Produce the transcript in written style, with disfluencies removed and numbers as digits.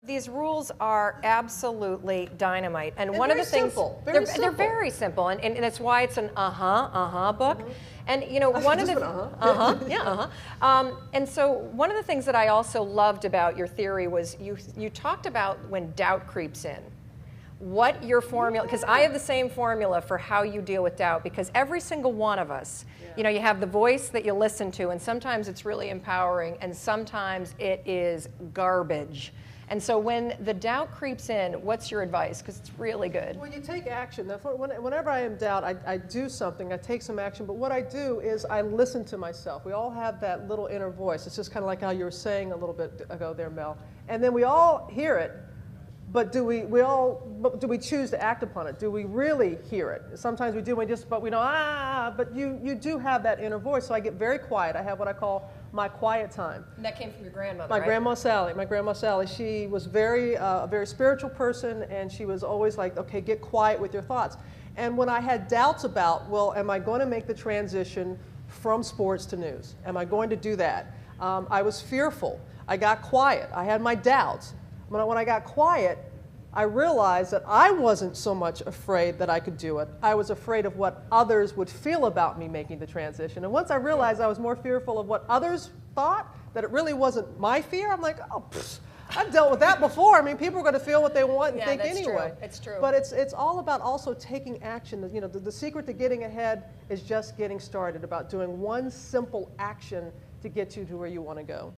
These rules are absolutely dynamite, and one of very the things simple, they're very simple, and that's why it's an book. And you know, one of the and so one of the things that I also loved about your theory was you talked about when doubt creeps in, what your formula, because I have the same formula for how you deal with doubt, because every single one of us, you know, you have the voice that you listen to, and sometimes it's really empowering, and sometimes it is garbage. And so when the doubt creeps in, what's your advice? Because it's really good. Well, you take action. Whenever I am in doubt, I do something, I take some action, but what I do is I listen to myself. We all have that little inner voice. It's just kind of like how you were saying a little bit ago there, Mel. And then we all hear it, but do we choose to act upon it? Do we really hear it? Sometimes we do, but we know, but you do have that inner voice. So I get very quiet. I have what I call my quiet time. And that came from your grandmother, My right? My grandma Sally, she was a very spiritual person, and she was always like, okay, get quiet with your thoughts. And when I had doubts about, well, am I going to make the transition from sports to news? Am I going to do that? I was fearful. I got quiet. I had my doubts. When I got quiet, I realized that I wasn't so much afraid that I could do it. I was afraid of what others would feel about me making the transition. And once I realized I was more fearful of what others thought, that it really wasn't my fear, I'm like, oh, I've dealt with that before. I mean, people are going to feel what they want and think anyway. True. It's true. But it's all about also taking action. You know, the secret to getting ahead is just getting started, about doing one simple action to get you to where you want to go.